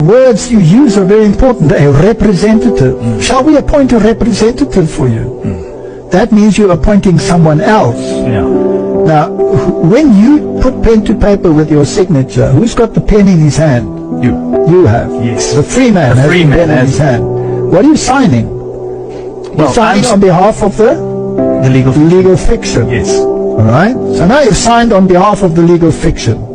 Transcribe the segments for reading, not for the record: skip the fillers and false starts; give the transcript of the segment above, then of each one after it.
Words you use are very important. A representative. Shall we appoint a representative for you? That means you're appointing someone else. Yeah. Now, when you put pen to paper with your signature, who's got the pen in his hand? You. You have. Yes. The free man has the pen in his hand. What are you signing? You're signing on behalf of the legal fiction. Yes. Alright? So now you've signed on behalf of the legal fiction.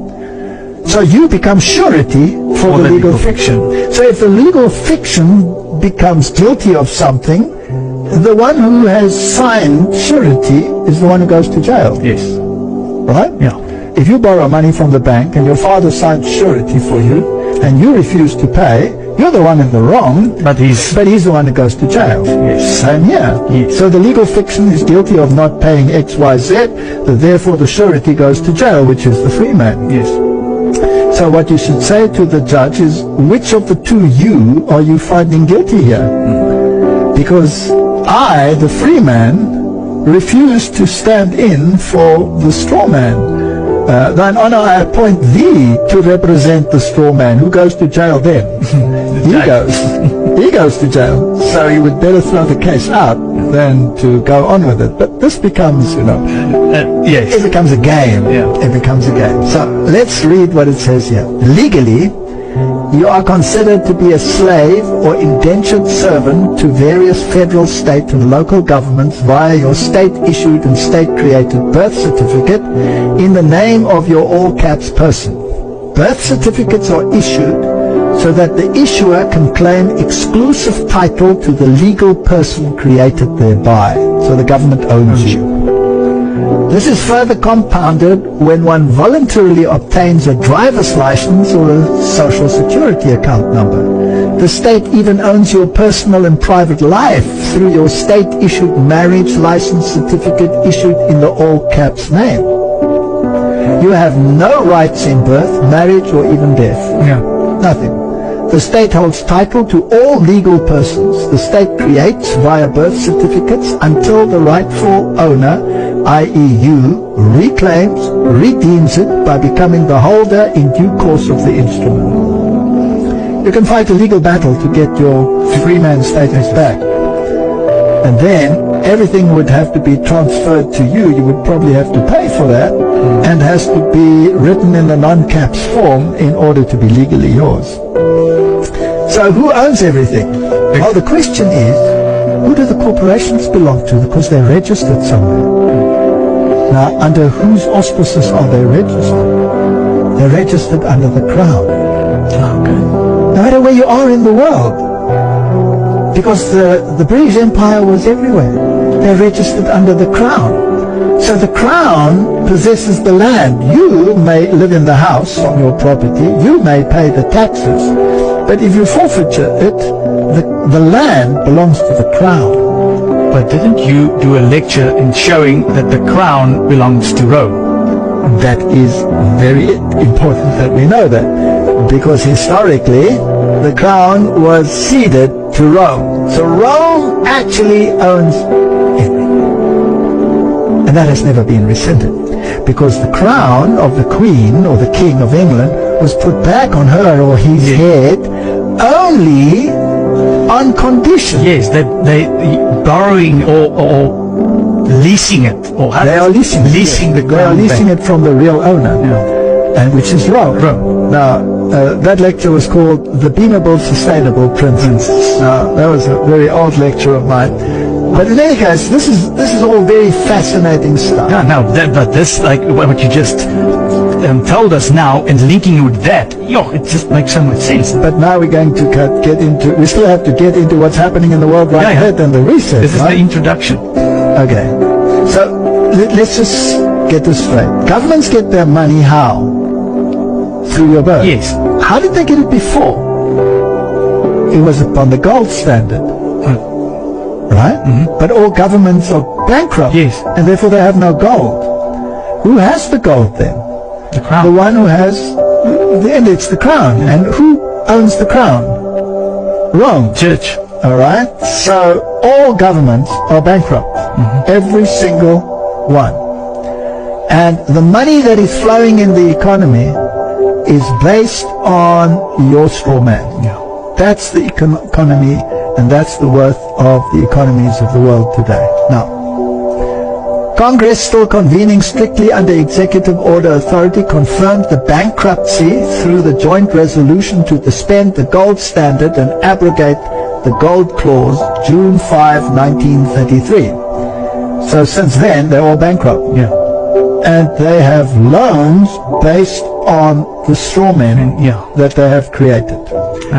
So you become surety for the legal fiction. So if the legal fiction becomes guilty of something, the one who has signed surety is the one who goes to jail. Yes. Right? Yeah. If you borrow money from the bank and your father signed surety for you and you refuse to pay, you're the one in the wrong, but he's the one who goes to jail. Yes. Same here. Yes. So the legal fiction is guilty of not paying X, Y, Z, therefore the surety goes to jail, which is the free man. Yes. So what you should say to the judge is, which of the two you are you finding guilty here? Because I, the free man, refuse to stand in for the straw man. Thine honor, I appoint thee to represent the straw man. Who goes to jail then? He goes to jail. So you would better throw the case out than to go on with it. But this becomes, yes. It becomes a game. Yeah. It becomes a game. So let's read what it says here. Legally, you are considered to be a slave or indentured servant to various federal, state, and local governments via your state-issued and state-created birth certificate in the name of your all-caps person. Birth certificates are issued so that the issuer can claim exclusive title to the legal person created thereby. So the government owns you. This is further compounded when one voluntarily obtains a driver's license or a social security account number. The state even owns your personal and private life through your state-issued marriage license certificate issued in the all-caps name. You have no rights in birth, marriage, or even death. Yeah. Nothing. The state holds title to all legal persons the state creates via birth certificates until the rightful owner, i.e. you, reclaims, redeems it by becoming the holder in due course of the instrument. You can fight a legal battle to get your free man status back. And then everything would have to be transferred to you. You would probably have to pay for that and has to be written in a non-caps form in order to be legally yours. So who owns everything? Well, the question is, who do the corporations belong to? Because they're registered somewhere. Now, under whose auspices are they registered? They're registered under the crown. Okay. No matter where you are in the world. Because the British Empire was everywhere. They're registered under the crown. So the crown possesses the land. You may live in the house on your property. You may pay the taxes. But if you forfeit it, the land belongs to the crown. But didn't you do a lecture in showing that the crown belongs to Rome? That is very important that we know that. Because historically, the crown was ceded to Rome. So Rome actually owns everything. And that has never been rescinded. Because the crown of the Queen or the King of England was put back on her or his head only on condition. Yes, they borrowing or leasing it. Or they are leasing the crown. They are leasing it from the real owner, and which is Rome. Now, that lecture was called The Beamable Sustainable Princess. Now, that was a very old lecture of mine. But in any case, this is all very fascinating stuff. But this, like what you just told us now, and linking with that, it just makes so much sense. But now we're going to we still have to get into what's happening in the world right ahead and the research. This is the introduction. Okay. So, let's just get this straight. Governments get their money how? Through your birth. Yes. How did they get it before? It was upon the gold standard. Right? Mm-hmm. But all governments are bankrupt. Yes. And therefore they have no gold. Who has the gold then? The crown. The one who has, then it's the crown. And who owns the crown? Rome. Church. Alright? So all governments are bankrupt. Every single one. And the money that is flowing in the economy is based on your straw man. Yeah. That's the economy, and that's the worth of the economies of the world today. Now, Congress, still convening strictly under executive order authority, confirmed the bankruptcy through the joint resolution to suspend the gold standard and abrogate the gold clause June 5, 1933. So since then, they're all bankrupt. Yeah. And they have loans based on the straw men that they have created,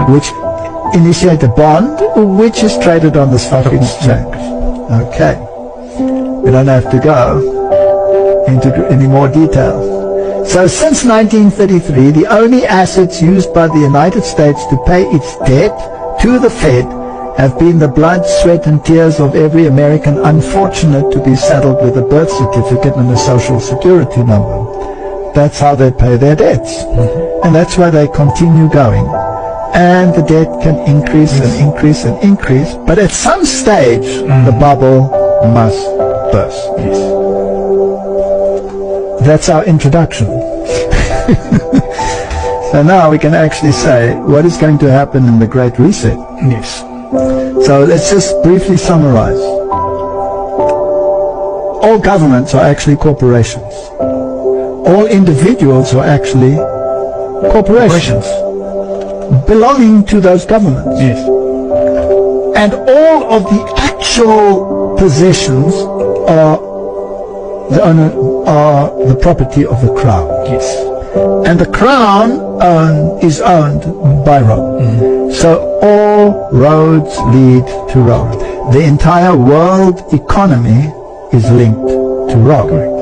which initiate a bond which is traded on the stock exchange. Okay. We don't have to go into any more detail. So since 1933, the only assets used by the United States to pay its debt to the Fed have been the blood, sweat and tears of every American unfortunate to be saddled with a birth certificate and a social security number. That's how they pay their debts. And that's why they continue going. And the debt can increase and increase and increase, but at some stage the bubble must burst. Yes. That's our introduction. So now we can actually say what is going to happen in the Great Reset. Yes. So let's just briefly summarize. All governments are actually corporations. All individuals are actually corporations belonging to those governments. Yes. And all of the actual possessions are the property of the crown. Yes. And the crown is owned by Rome. So all roads lead to Rome. The entire world economy is linked to Rome.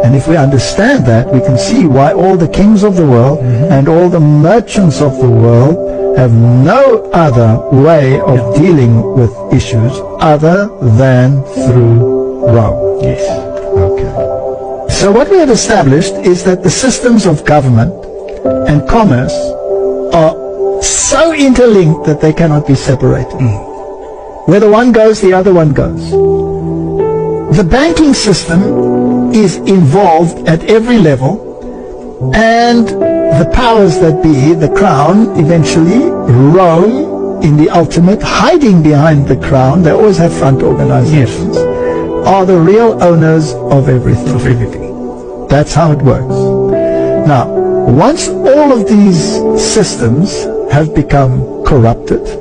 And if we understand that, we can see why all the kings of the world and all the merchants of the world have no other way of dealing with issues other than through Rome. Yes. Okay. So what we have established is that the systems of government and commerce are so interlinked that they cannot be separated. Where the one goes, the other one goes. The banking system is involved at every level, and the powers that be, the crown, eventually, Rome, in the ultimate, hiding behind the crown, they always have front organizations, are the real owners of everything. That's how it works. Now, once all of these systems have become corrupted,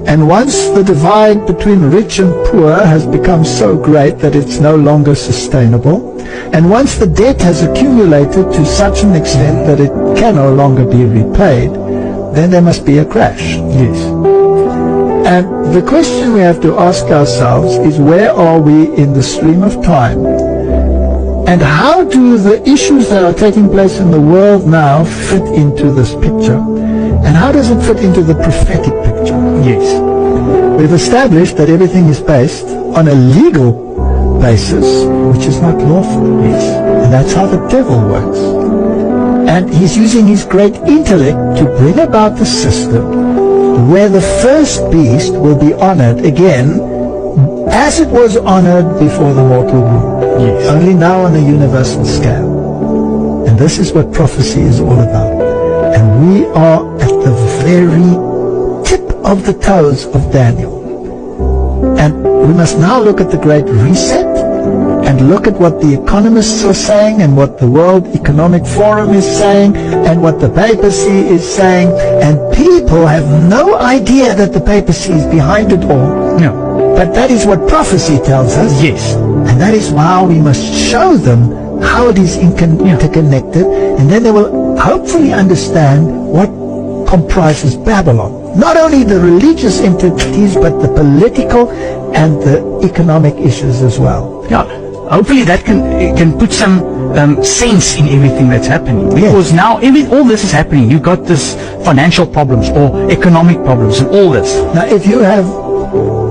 and once the divide between rich and poor has become so great that it's no longer sustainable, and once the debt has accumulated to such an extent that it can no longer be repaid, then there must be a crash. Yes. And the question we have to ask ourselves is, where are we in the stream of time? And how do the issues that are taking place in the world now fit into this picture? And how does it fit into the prophetic picture? Yes. We've established that everything is based on a legal basis, which is not lawful. Yes. And that's how the devil works. And he's using his great intellect to bring about the system where the first beast will be honored again as it was honored before the mortal womb. Yes. Only now on a universal scale. And this is what prophecy is all about. And we are at the very tip of the toes of Daniel. And we must now look at the Great Reset and look at what the economists are saying and what the World Economic Forum is saying and what the papacy is saying. And people have no idea that the papacy is behind it all. No. But that is what prophecy tells us. Yes. And that is why we must show them how it is interconnected, and then they will hopefully understand what comprises Babylon. Not only the religious entities, but the political and the economic issues as well. Yeah. Hopefully that can put some sense in everything that's happening. Because now all this is happening. You've got this financial problems or economic problems and all this. Now if you have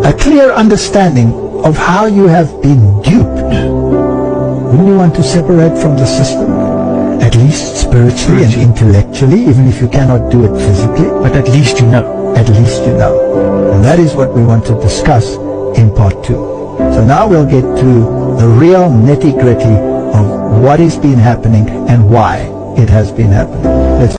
a clear understanding of how you have been duped, wouldn't you want to separate from the system? At least spiritually and intellectually, even if you cannot do it physically. But at least you know. At least you know. And that is what we want to discuss in part 2. So now we'll get to the real nitty-gritty of what has been happening and why it has been happening. Let's